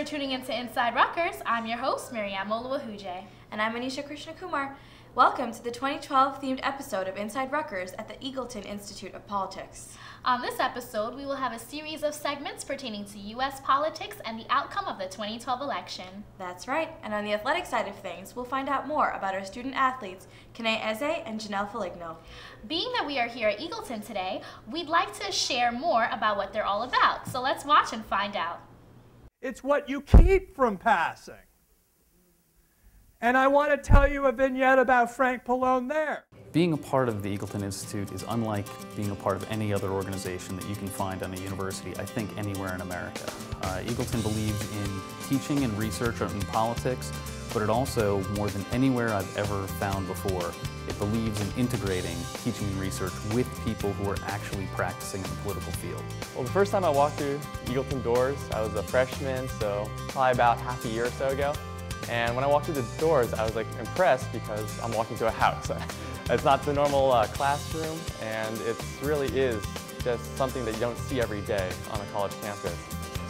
for tuning into Inside Rutgers. I'm your host, Miriam Molawahuje. And I'm Anisha Krishnakumar. Welcome to the 2012 themed episode of Inside Rutgers at the Eagleton Institute of Politics. On this episode, we will have a series of segments pertaining to U.S. politics and the outcome of the 2012 election. That's right, and on the athletic side of things, we'll find out more about our student athletes, Kanae Eze and Janelle Feligno. Being that we are here at Eagleton today, we'd like to share more about what they're all about, so let's watch and find out. It's what you keep from passing. And I want to tell you a vignette about Frank Pallone there. Being a part of the Eagleton Institute is unlike being a part of any other organization that you can find on a university, I think, anywhere in America. Eagleton believes in teaching and research in politics, but it also, more than anywhere I've ever found before, it believes in integrating teaching and research with people who are actually practicing in the political field. Well, the first time I walked through Eagleton doors, I was a freshman, so probably about half a year or so ago. And when I walked through the doors, I was impressed because I'm walking to a house. It's not the normal classroom, and it really is just something that you don't see every day on a college campus.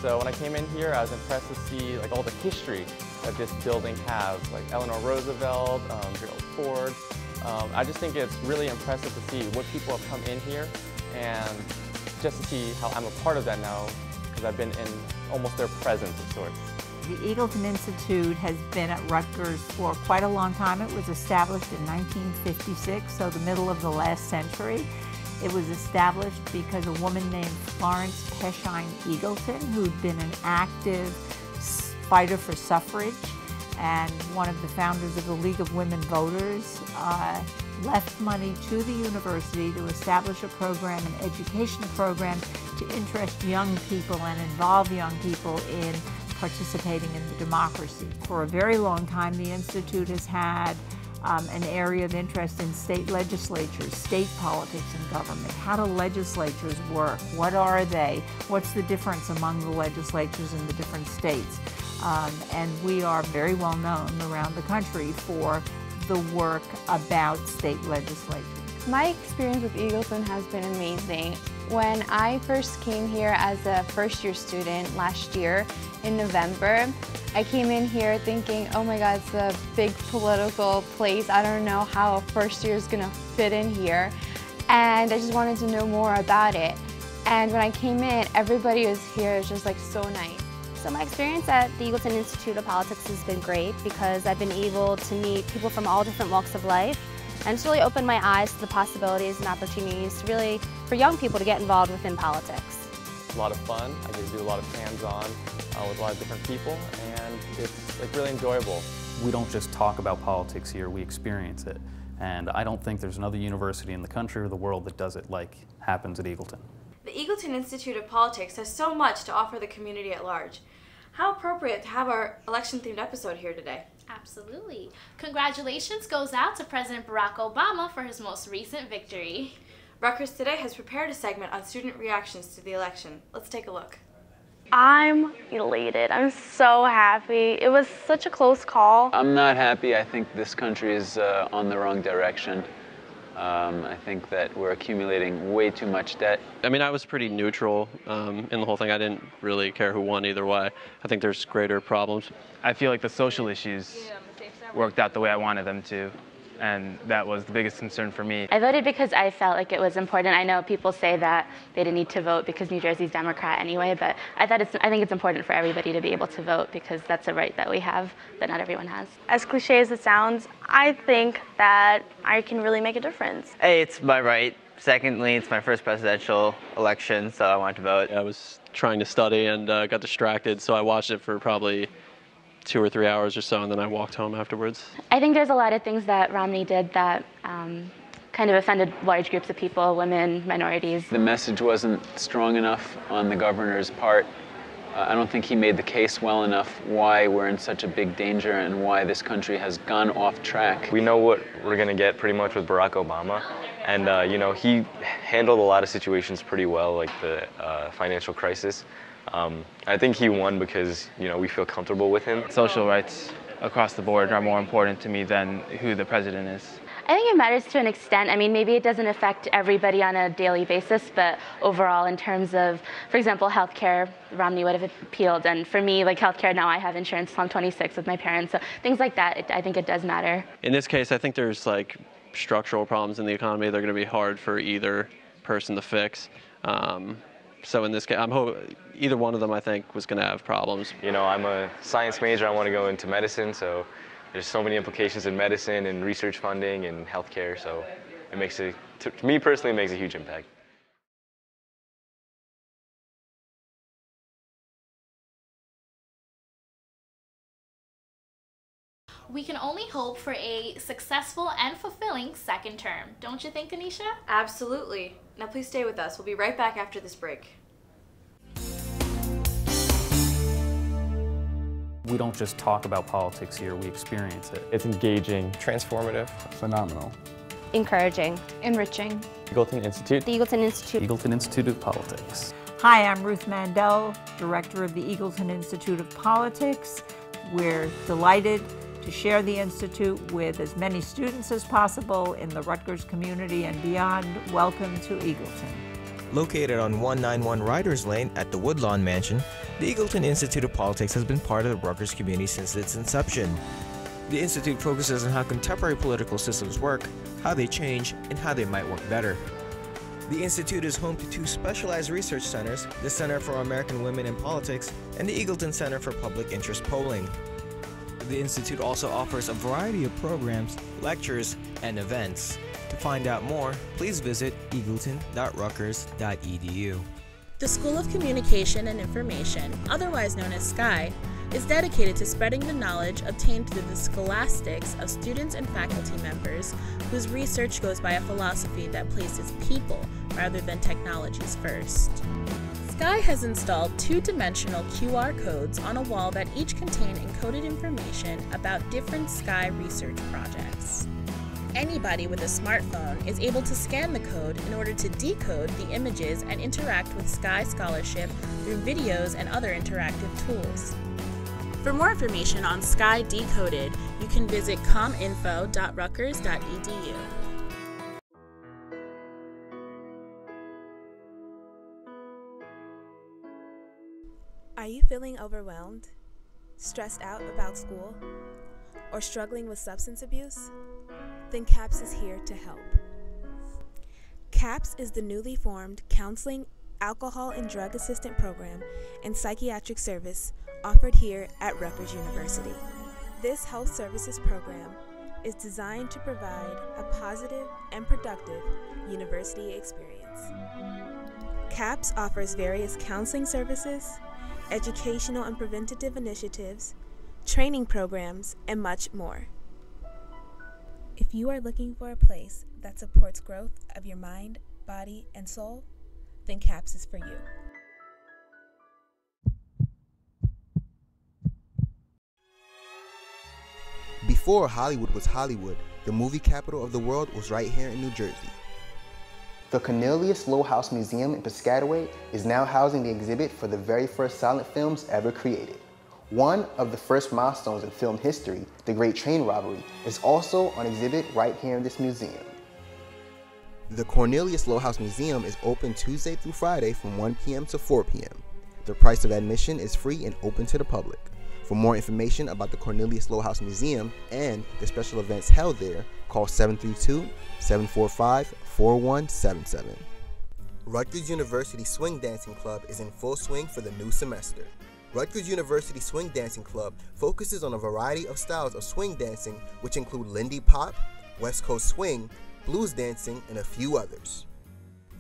So when I came in here, I was impressed to see all the history that this building has, like Eleanor Roosevelt, Gerald Ford. I just think it's really impressive to see what people have come in here, and just to see how I'm a part of that now, because I've been in almost their presence of sorts. The Eagleton Institute has been at Rutgers for quite a long time. It was established in 1956, so the middle of the last century. It was established because a woman named Florence Peshine Eagleton, who'd been an active fighter for suffrage and one of the founders of the League of Women Voters, left money to the university to establish a program, an education program, to interest young people and involve young people in participating in the democracy. For a very long time, the Institute has had an area of interest in state legislatures, state politics and government. How do legislatures work? What are they? What's the difference among the legislatures in the different states? And we are very well known around the country for the work about state legislatures. My experience with Eagleton has been amazing. When I first came here as a first-year student last year in November, I came in here thinking, oh my God, it's a big political place. I don't know how a first year is gonna fit in here. And I just wanted to know more about it. And when I came in, everybody was here, it was just so nice. So my experience at the Eagleton Institute of Politics has been great because I've been able to meet people from all different walks of life, and it's really opened my eyes to the possibilities and opportunities really for young people to get involved within politics. It's a lot of fun. I get to do a lot of hands-on with a lot of different people, and it's really enjoyable. We don't just talk about politics here, we experience it. And I don't think there's another university in the country or the world that does it like happens at Eagleton. The Eagleton Institute of Politics has so much to offer the community at large. How appropriate to have our election-themed episode here today. Absolutely. Congratulations goes out to President Barack Obama for his most recent victory. Rutgers Today has prepared a segment on student reactions to the election. Let's take a look. I'm elated. I'm so happy. It was such a close call. I'm not happy. I think this country is on the wrong direction. I think that we're accumulating way too much debt. I mean, I was pretty neutral in the whole thing. I didn't really care who won either way. I think there's greater problems. I feel like the social issues worked out the way I wanted them to, and that was the biggest concern for me. I voted because I felt like it was important. I know people say that they didn't need to vote because New Jersey's Democrat anyway, but I think it's important for everybody to be able to vote because that's a right that we have that not everyone has. As cliche as it sounds, I think that I can really make a difference. A, it's my right. Secondly, it's my first presidential election, so I wanted to vote. I was trying to study and got distracted, so I watched it for probably 2 or 3 hours or so, and then I walked home afterwards. I think there's a lot of things that Romney did that kind of offended large groups of people, women, minorities. The message wasn't strong enough on the governor's part. I don't think he made the case well enough why we're in such a big danger and why this country has gone off track. We know what we're going to get pretty much with Barack Obama, and he handled a lot of situations pretty well, like the financial crisis. I think he won because we feel comfortable with him. Social rights across the board are more important to me than who the president is. I think it matters to an extent. I mean, maybe it doesn't affect everybody on a daily basis, but overall, in terms of, for example, healthcare, Romney would have appealed. And for me, like healthcare, now I have insurance till I'm 26 with my parents. So things like that, I think it does matter. In this case, I think there's like structural problems in the economy. They're going to be hard for either person to fix. So in this case, either one of them, I think, was going to have problems. You know, I'm a science major. I want to go into medicine, so there's so many implications in medicine and research funding and healthcare. So it makes to me personally, it makes a huge impact. We can only hope for a successful and fulfilling second term. Don't you think, Anisha? Absolutely. Now please stay with us. We'll be right back after this break. We don't just talk about politics here, we experience it. It's engaging, transformative, phenomenal, encouraging, enriching. Eagleton Institute. The Eagleton Institute. Eagleton Institute of Politics. Hi, I'm Ruth Mandel, Director of the Eagleton Institute of Politics. We're delighted to share the Institute with as many students as possible in the Rutgers community and beyond. Welcome to Eagleton. Located on 191 Riders Lane at the Woodlawn Mansion, the Eagleton Institute of Politics has been part of the Rutgers community since its inception. The Institute focuses on how contemporary political systems work, how they change, and how they might work better. The Institute is home to two specialized research centers, the Center for American Women in Politics and the Eagleton Center for Public Interest Polling. The Institute also offers a variety of programs, lectures, and events. To find out more, please visit eagleton.rutgers.edu. The School of Communication and Information, otherwise known as SCI, is dedicated to spreading the knowledge obtained through the scholastics of students and faculty members whose research goes by a philosophy that places people rather than technologies first. SCI has installed two-dimensional QR codes on a wall that each contain encoded information about different SCI research projects. Anybody with a smartphone is able to scan the code in order to decode the images and interact with SCI scholarship through videos and other interactive tools. For more information on SCI Decoded, you can visit cominfo.rutgers.edu. Are you feeling overwhelmed, stressed out about school, or struggling with substance abuse? Then CAPS is here to help. CAPS is the newly formed Counseling, Alcohol and Drug Assistant Program and Psychiatric Service offered here at Rutgers University. This health services program is designed to provide a positive and productive university experience. CAPS offers various counseling services, educational and preventative initiatives, training programs, and much more. If you are looking for a place that supports growth of your mind, body, and soul, then CAPS is for you. Before Hollywood was Hollywood, the movie capital of the world was right here in New Jersey. The Cornelius Low-House Museum in Piscataway is now housing the exhibit for the very first silent films ever created. One of the first milestones in film history, the Great Train Robbery, is also on exhibit right here in this museum. The Cornelius Low-House Museum is open Tuesday through Friday from 1 p.m. to 4 p.m. The price of admission is free and open to the public. For more information about the Cornelius Low-House Museum and the special events held there, call 732-745-4177. Rutgers University Swing Dancing Club is in full swing for the new semester. Rutgers University Swing Dancing Club focuses on a variety of styles of swing dancing, which include Lindy Pop, West Coast Swing, blues dancing, and a few others.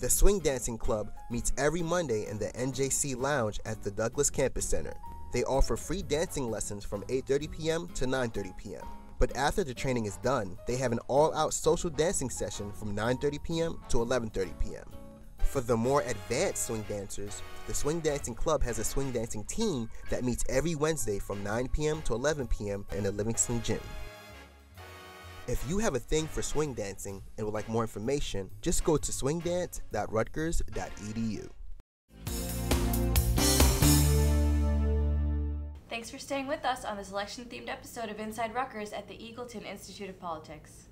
The Swing Dancing Club meets every Monday in the NJC Lounge at the Douglas Campus Center. They offer free dancing lessons from 8:30 p.m. to 9:30 p.m. But after the training is done, they have an all-out social dancing session from 9:30 p.m. to 11:30 p.m. For the more advanced swing dancers, the Swing Dancing Club has a swing dancing team that meets every Wednesday from 9 p.m. to 11 p.m. in the Livingston Gym. If you have a thing for swing dancing and would like more information, just go to swingdance.rutgers.edu. Thanks for staying with us on this election-themed episode of Inside Rutgers at the Eagleton Institute of Politics.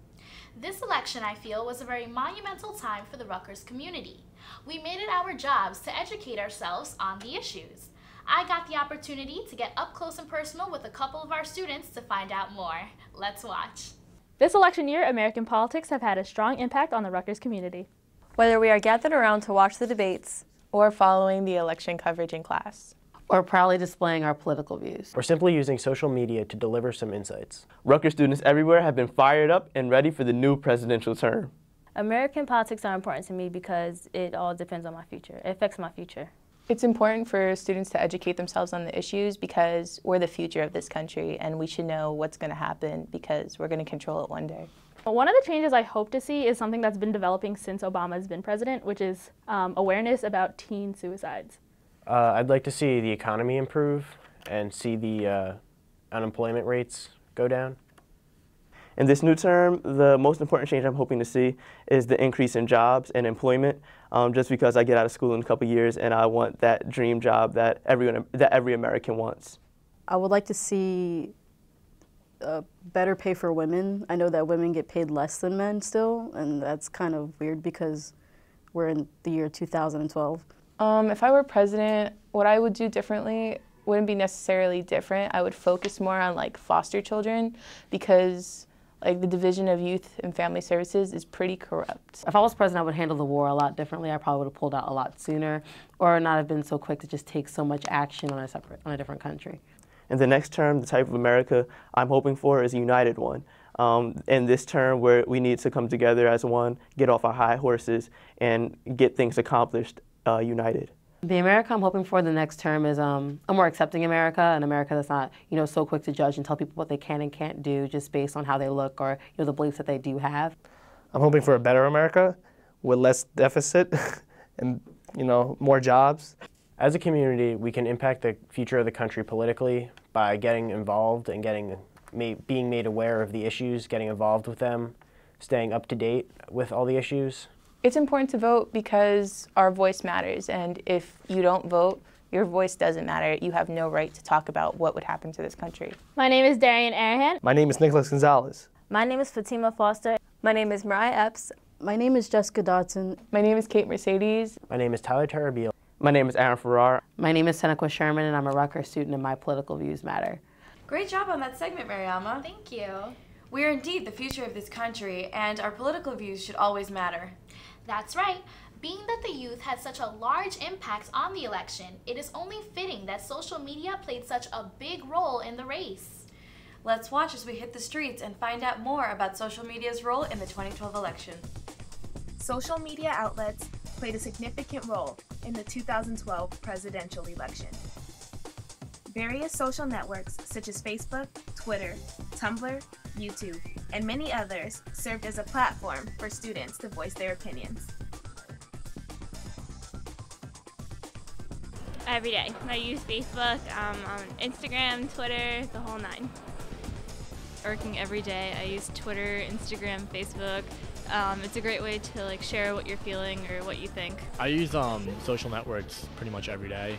This election, I feel, was a very monumental time for the Rutgers community. We made it our jobs to educate ourselves on the issues. I got the opportunity to get up close and personal with a couple of our students to find out more. Let's watch. This election year, American politics have had a strong impact on the Rutgers community. Whether we are gathered around to watch the debates, or following the election coverage in class, or proudly displaying our political views, or simply using social media to deliver some insights, Rutgers students everywhere have been fired up and ready for the new presidential term. American politics are important to me because it all depends on my future. It affects my future. It's important for students to educate themselves on the issues because we're the future of this country and we should know what's going to happen because we're going to control it one day. One of the changes I hope to see is something that's been developing since Obama has been president, which is awareness about teen suicides. I'd like to see the economy improve and see the unemployment rates go down. In this new term, the most important change I'm hoping to see is the increase in jobs and employment, just because I get out of school in a couple years and I want that dream job that every American wants. I would like to see better pay for women. I know that women get paid less than men still, and that's kind of weird because we're in the year 2012. If I were president, what I would do differently wouldn't be necessarily different. I would focus more on like foster children because like the Division of Youth and Family Services is pretty corrupt. If I was president, I would handle the war a lot differently. I probably would have pulled out a lot sooner or not have been so quick to just take so much action on a different country. In the next term, the type of America I'm hoping for is a united one. In this term where we need to come together as one, get off our high horses, and get things accomplished united. The America I'm hoping for the next term is a more accepting America, an America that's not, so quick to judge and tell people what they can and can't do just based on how they look or, the beliefs that they do have. I'm hoping for a better America with less deficit and, more jobs. As a community, we can impact the future of the country politically by getting involved and being made aware of the issues, getting involved with them, staying up to date with all the issues. It's important to vote because our voice matters, and if you don't vote, your voice doesn't matter. You have no right to talk about what would happen to this country. My name is Darian Arahan. My name is Nicholas Gonzalez. My name is Fatima Foster. My name is Mariah Epps. My name is Jessica Dodson. My name is Kate Mercedes. My name is Tyler Tarabil. My name is Aaron Farrar. My name is Seneca Sherman, and I'm a Rutgers student, and my political views matter. Great job on that segment, Mariama. Thank you. We are indeed the future of this country, and our political views should always matter. That's right. Being that the youth had such a large impact on the election, it is only fitting that social media played such a big role in the race. Let's watch as we hit the streets and find out more about social media's role in the 2012 election. Social media outlets played a significant role in the 2012 presidential election. Various social networks such as Facebook, Twitter, Tumblr, YouTube, and many others served as a platform for students to voice their opinions. Every day. I use Facebook, on Instagram, Twitter, the whole nine. Working every day. I use Twitter, Instagram, Facebook. It's a great way to share what you're feeling or what you think. I use social networks pretty much every day.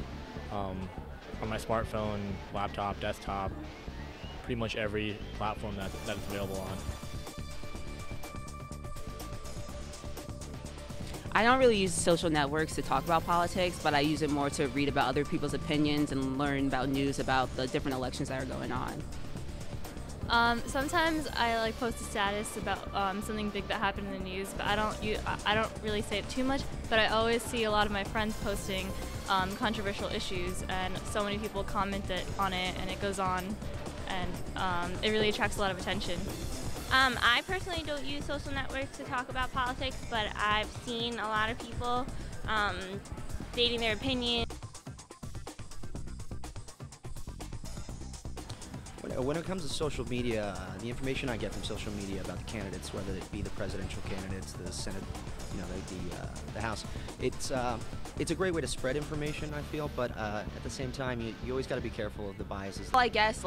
On my smartphone, laptop, desktop, pretty much every platform that it's available on. I don't really use social networks to talk about politics, but I use it more to read about other people's opinions and learn about news about the different elections that are going on. Sometimes I post a status about something big that happened in the news, but I don't really say it too much. But I always see a lot of my friends posting controversial issues, and so many people commented on it, and it goes on, and it really attracts a lot of attention. I personally don't use social networks to talk about politics, but I've seen a lot of people stating their opinion. When it comes to social media, the information I get from social media about the candidates, whether it be the presidential candidates, the Senate, the House, it's a great way to spread information, I feel, but at the same time, you always got to be careful of the biases. Well, I guess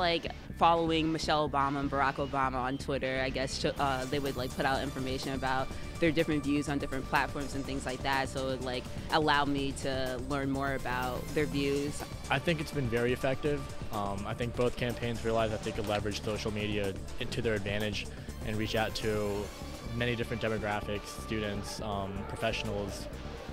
following Michelle Obama and Barack Obama on Twitter, I guess they would put out information about their different views on different platforms and things like that, so it would allow me to learn more about their views. I think it's been very effective. I think both campaigns realized that they could leverage social media to their advantage and reach out to many different demographics, students, professionals,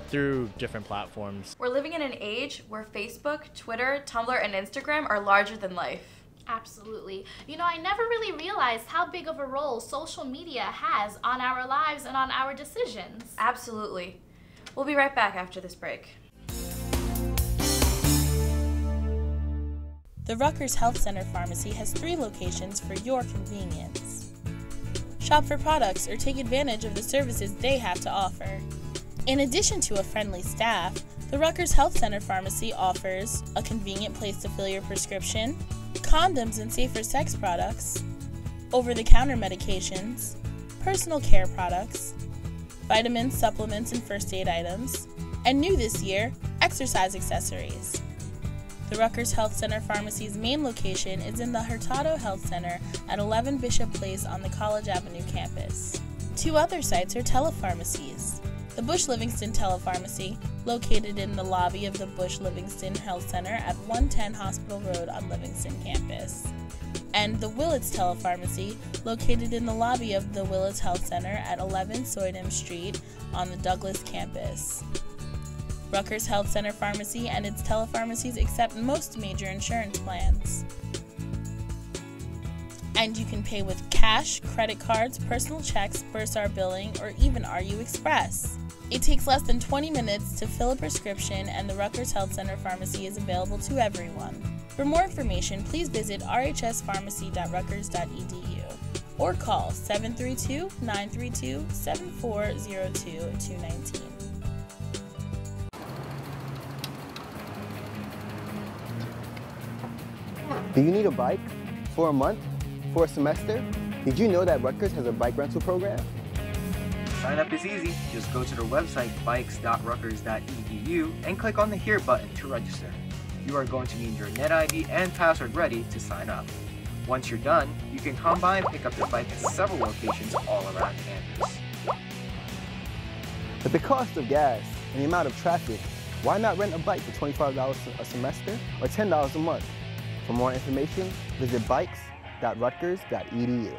through different platforms. We're living in an age where Facebook, Twitter, Tumblr, and Instagram are larger than life. Absolutely. You know, I never really realized how big of a role social media has on our lives and on our decisions. Absolutely. We'll be right back after this break. The Rutgers Health Center Pharmacy has 3 locations for your convenience. Shop for products or take advantage of the services they have to offer. In addition to a friendly staff, the Rutgers Health Center Pharmacy offers a convenient place to fill your prescription, condoms and safer sex products, over-the-counter medications, personal care products, vitamins, supplements, and first aid items, and new this year, exercise accessories. The Rutgers Health Center Pharmacy's main location is in the Hurtado Health Center at 11 Bishop Place on the College Avenue campus. 2 other sites are telepharmacies. The Bush Livingston Telepharmacy, located in the lobby of the Bush Livingston Health Center at 110 Hospital Road on Livingston campus, and the Willits Telepharmacy, located in the lobby of the Willits Health Center at 11 Soydam Street on the Douglas campus. Rutgers Health Center Pharmacy and its telepharmacies accept most major insurance plans. And you can pay with cash, credit cards, personal checks, Bursar billing, or even RU Express. It takes less than 20 minutes to fill a prescription, and the Rutgers Health Center Pharmacy is available to everyone. For more information, please visit rhspharmacy.rutgers.edu or call 732-932-7402-219. Do you need a bike? For a month? For a semester? Did you know that Rutgers has a bike rental program? Sign up is easy. Just go to their website, bikes.rutgers.edu, and click on the Here button to register. You are going to need your NetID and password ready to sign up. Once you're done, you can come by and pick up your bike at several locations all around campus. With the cost of gas and the amount of traffic, why not rent a bike for $25 a semester or $10 a month? For more information, visit bikes.rutgers.edu.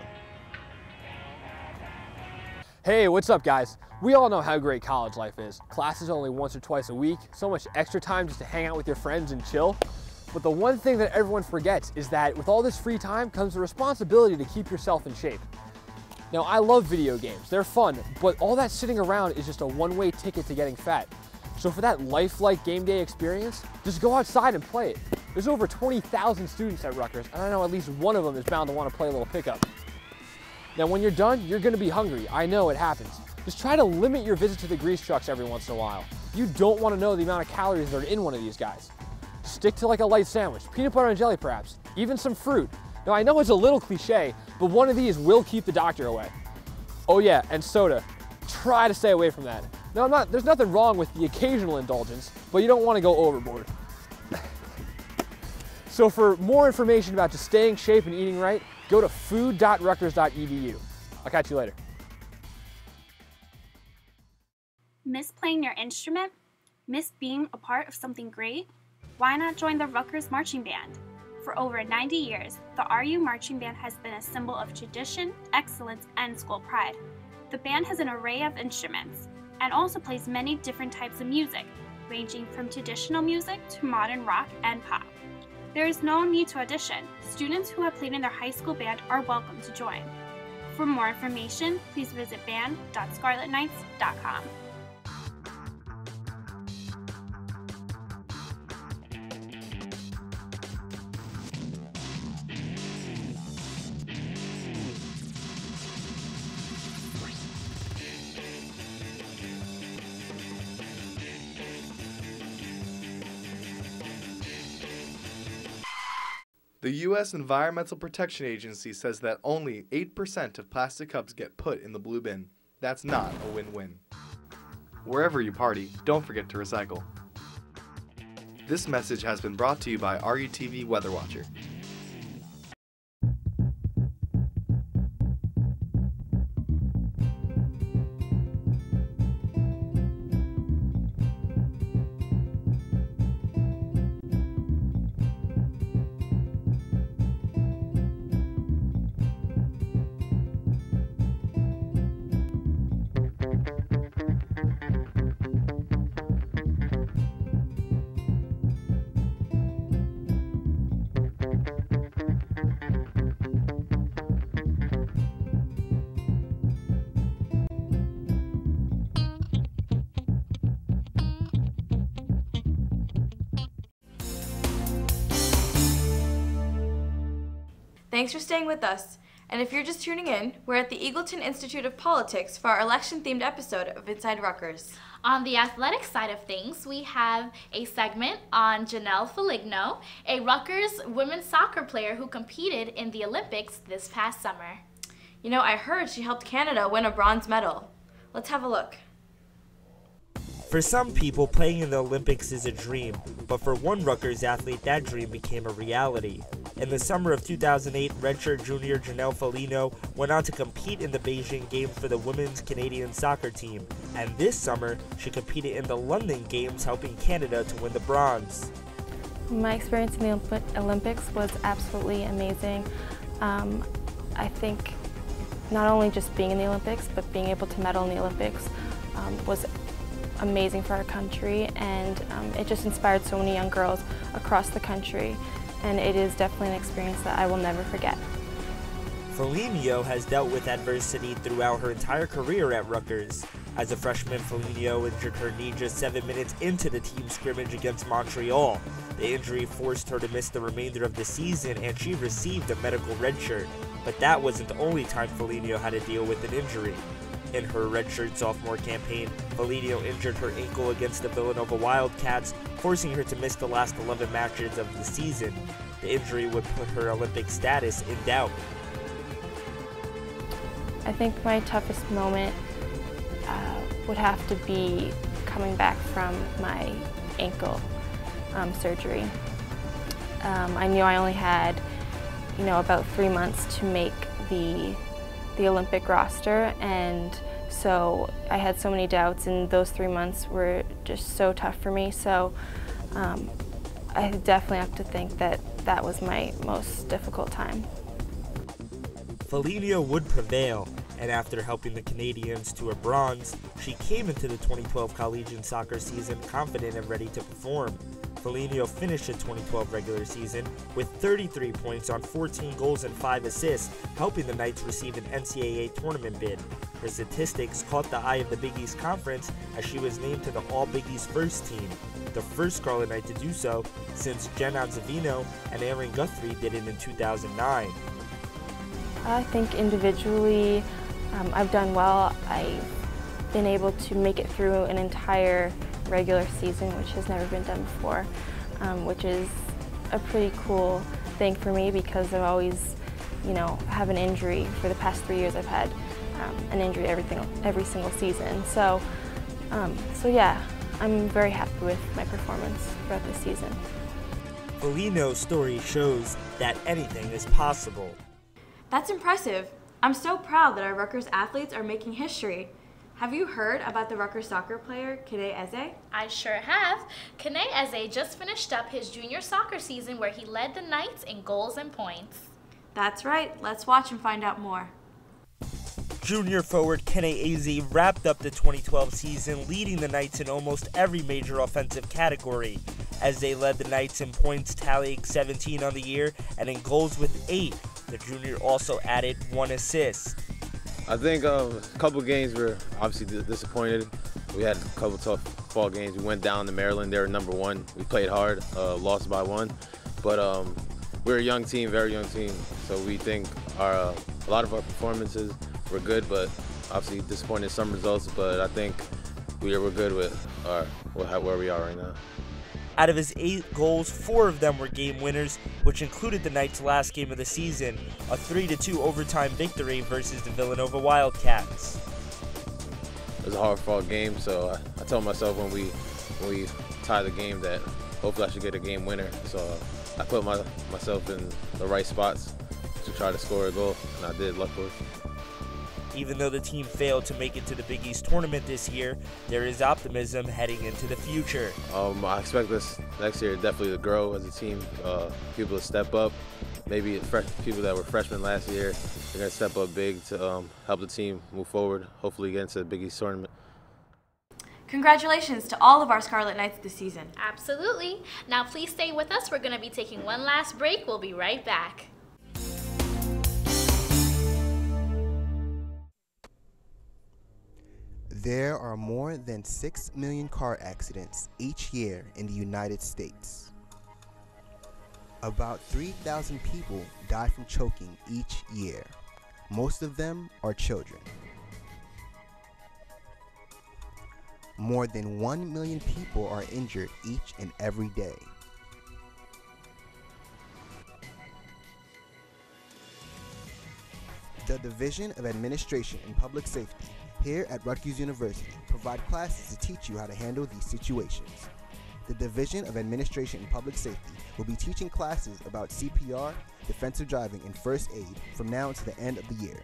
Hey, what's up guys? We all know how great college life is. Classes only once or twice a week, so much extra time just to hang out with your friends and chill. But the one thing that everyone forgets is that with all this free time comes the responsibility to keep yourself in shape. Now, I love video games, they're fun, but all that sitting around is just a one-way ticket to getting fat. So for that lifelike game day experience, just go outside and play it. There's over 20,000 students at Rutgers, and I know at least one of them is bound to want to play a little pickup. Now when you're done, you're gonna be hungry. I know it happens. Just try to limit your visit to the grease trucks every once in a while. You don't want to know the amount of calories that are in one of these guys. Stick to like a light sandwich, peanut butter and jelly perhaps, even some fruit. Now I know it's a little cliche, but one of these will keep the doctor away. Oh yeah, and soda. Try to stay away from that. Now there's nothing wrong with the occasional indulgence, but you don't want to go overboard. So for more information about just staying shape and eating right, go to food.rutgers.edu. I'll catch you later. Miss playing your instrument? Miss being a part of something great? Why not join the Rutgers Marching Band? For over 90 years, the RU Marching Band has been a symbol of tradition, excellence, and school pride. The band has an array of instruments and also plays many different types of music, ranging from traditional music to modern rock and pop. There is no need to audition. Students who have played in their high school band are welcome to join. For more information, please visit band.scarletnights.com. The U.S. Environmental Protection Agency says that only 8% of plastic cups get put in the blue bin. That's not a win-win. Wherever you party, don't forget to recycle. This message has been brought to you by RUTV Weather Watcher. Thanks for staying with us. And if you're just tuning in, we're at the Eagleton Institute of Politics for our election-themed episode of Inside Rutgers. On the athletic side of things, we have a segment on Janelle Feligno, a Rutgers women's soccer player who competed in the Olympics this past summer. You know, I heard she helped Canada win a bronze medal. Let's have a look. For some people, playing in the Olympics is a dream, but for one Rutgers athlete, that dream became a reality. In the summer of 2008, redshirt junior Janelle Feligno went on to compete in the Beijing Games for the women's Canadian soccer team, and this summer, she competed in the London Games, helping Canada to win the bronze. My experience in the Olympics was absolutely amazing. I think not only just being in the Olympics, but being able to medal in the Olympics was amazing for our country, and it just inspired so many young girls across the country, and it is definitely an experience that I will never forget. Feligno has dealt with adversity throughout her entire career at Rutgers. As a freshman, Feligno injured her knee just 7 minutes into the team scrimmage against Montreal. The injury forced her to miss the remainder of the season, and she received a medical redshirt. But that wasn't the only time Feligno had to deal with an injury. In her redshirt sophomore campaign, Feligno injured her ankle against the Villanova Wildcats, forcing her to miss the last 11 matches of the season. The injury would put her Olympic status in doubt. I think my toughest moment would have to be coming back from my ankle surgery. I knew I only had, about 3 months to make the Olympic roster, and so I had so many doubts, and those 3 months were just so tough for me. So I definitely have to think that that was my most difficult time. Feligno would prevail, and after helping the Canadians to a bronze, she came into the 2012 collegiate soccer season confident and ready to perform. Feligno finished the 2012 regular season with 33 points on 14 goals and 5 assists, helping the Knights receive an NCAA tournament bid. Her statistics caught the eye of the Big East Conference as she was named to the All-Big East first team, the first Scarlet Knight to do so since Jen Anzavino and Aaron Guthrie did it in 2009. I think individually I've done well. I've been able to make it through an entire regular season, which has never been done before, which is a pretty cool thing for me because I've always, have an injury. For the past 3 years I've had an injury every single season. So yeah, I'm very happy with my performance throughout this season. Feligno's story shows that anything is possible. That's impressive. I'm so proud that our Rutgers athletes are making history. Have you heard about the Rutgers soccer player, Kene Eze? I sure have. Kene Eze just finished up his junior soccer season where he led the Knights in goals and points. That's right. Let's watch and find out more. Junior forward Kene Eze wrapped up the 2012 season leading the Knights in almost every major offensive category. Eze led the Knights in points tallying 17 on the year and in goals with 8. The junior also added 1 assist. I think a couple games were obviously disappointed. We had a couple tough fall games. We went down to Maryland. They were number 1. We played hard, lost by 1. But we're a young team, very young team. So we think a lot of our performances were good, but obviously disappointed in some results. But I think we're good with where we are right now. Out of his 8 goals, 4 of them were game winners, which included the Knights' last game of the season, a 3-2 overtime victory versus the Villanova Wildcats. It was a hard-fought game, so I told myself when we tie the game that hopefully I should get a game winner. So I put myself in the right spots to try to score a goal, and I did, luckily. Even though the team failed to make it to the Big East tournament this year, there is optimism heading into the future. I expect this next year definitely to grow as a team, people to step up. Maybe people that were freshmen last year, they're going to step up big to help the team move forward, hopefully get into the Big East tournament. Congratulations to all of our Scarlet Knights this season. Absolutely. Now please stay with us. We're going to be taking one last break. We'll be right back. There are more than 6 million car accidents each year in the United States. About 3,000 people die from choking each year. Most of them are children. More than 1 million people are injured each and every day. The Division of Administration and Public Safety here at Rutgers University provide classes to teach you how to handle these situations. The Division of Administration and Public Safety will be teaching classes about CPR, defensive driving, and first aid from now until the end of the year.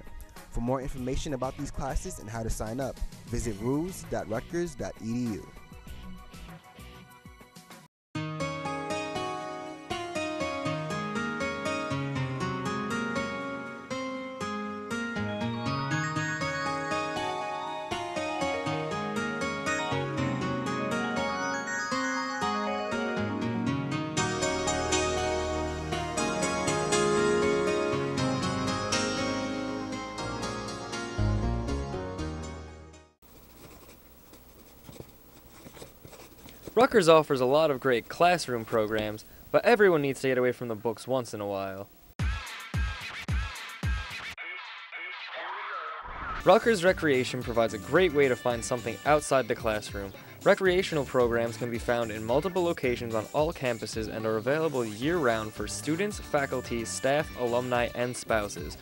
For more information about these classes and how to sign up, visit rules.rutgers.edu. Rutgers offers a lot of great classroom programs, but everyone needs to get away from the books once in a while. Rutgers Recreation provides a great way to find something outside the classroom. Recreational programs can be found in multiple locations on all campuses and are available year-round for students, faculty, staff, alumni, and spouses.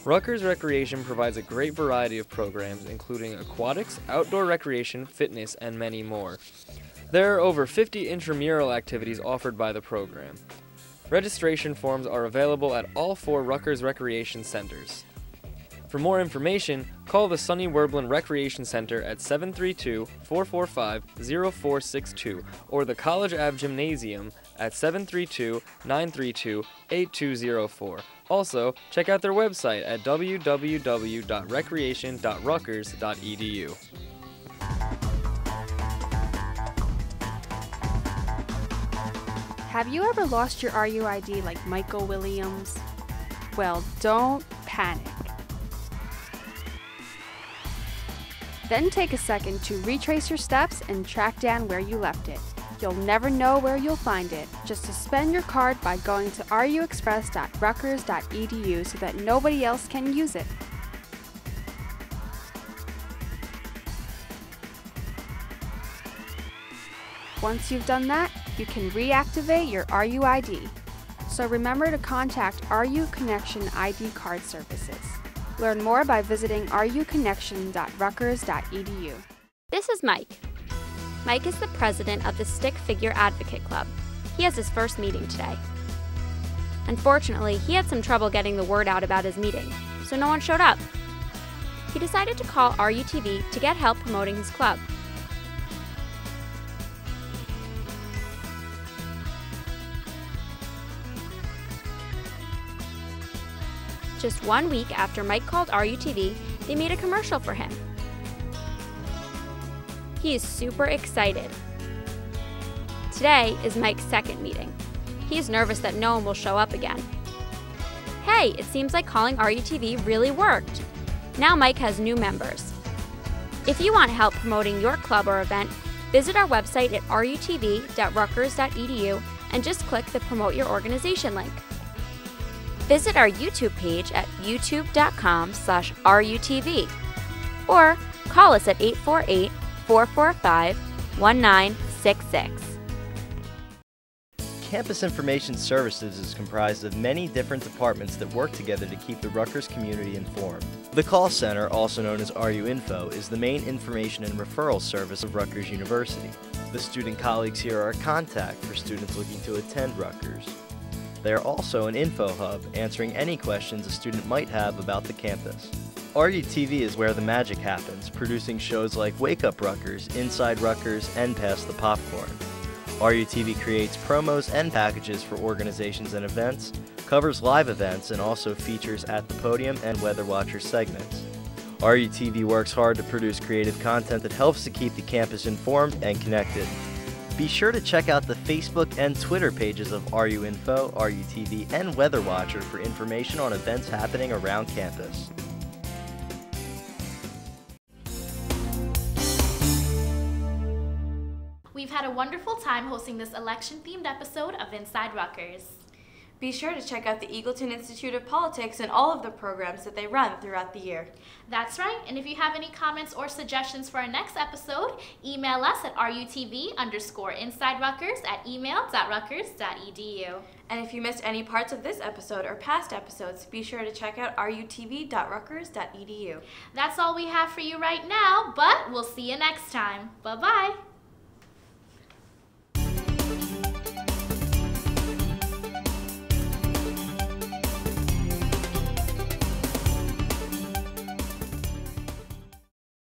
Rutgers Recreation provides a great variety of programs, including aquatics, outdoor recreation, fitness, and many more. There are over 50 intramural activities offered by the program. Registration forms are available at all 4 Rutgers Recreation Centers. For more information, call the Sonny Werblin Recreation Center at 732-445-0462 or the College Ave Gymnasium at 732-932-8204. Also, check out their website at www.recreation.rutgers.edu. Have you ever lost your RUID like Michael Williams? Well, don't panic. Then take a second to retrace your steps and track down where you left it. You'll never know where you'll find it. Just suspend your card by going to ruexpress.rutgers.edu so that nobody else can use it. Once you've done that, you can reactivate your RUID. So remember to contact RU Connection ID Card Services. Learn more by visiting ruconnection.rutgers.edu. This is Mike. Mike is the president of the Stick Figure Advocate Club. He has his first meeting today. Unfortunately, he had some trouble getting the word out about his meeting, so no one showed up. He decided to call RUTV to get help promoting his club. Just 1 week after Mike called RUTV, they made a commercial for him. He is super excited. Today is Mike's second meeting. He is nervous that no one will show up again. Hey, it seems like calling RUTV really worked. Now Mike has new members. If you want help promoting your club or event, visit our website at rutv.rutgers.edu and just click the Promote Your Organization link. Visit our YouTube page at youtube.com/RUTV or call us at 848-445-1966. Campus Information Services is comprised of many different departments that work together to keep the Rutgers community informed. The call center, also known as RU Info, is the main information and referral service of Rutgers University. The student colleagues here are a contact for students looking to attend Rutgers. They are also an info hub, answering any questions a student might have about the campus. RUTV is where the magic happens, producing shows like Wake Up Rutgers, Inside Rutgers, and Pass the Popcorn. RUTV creates promos and packages for organizations and events, covers live events, and also features At the Podium and Weather Watcher segments. RUTV works hard to produce creative content that helps to keep the campus informed and connected. Be sure to check out the Facebook and Twitter pages of RU Info, RUTV, and Weather Watcher for information on events happening around campus. We've had a wonderful time hosting this election-themed episode of Inside Rutgers. Be sure to check out the Eagleton Institute of Politics and all of the programs that they run throughout the year. That's right, and if you have any comments or suggestions for our next episode, email us at rutv_insideruckers@email.ruckers.edu. And if you missed any parts of this episode or past episodes, be sure to check out rutv.ruckers.edu. That's all we have for you right now, but we'll see you next time. Bye-bye.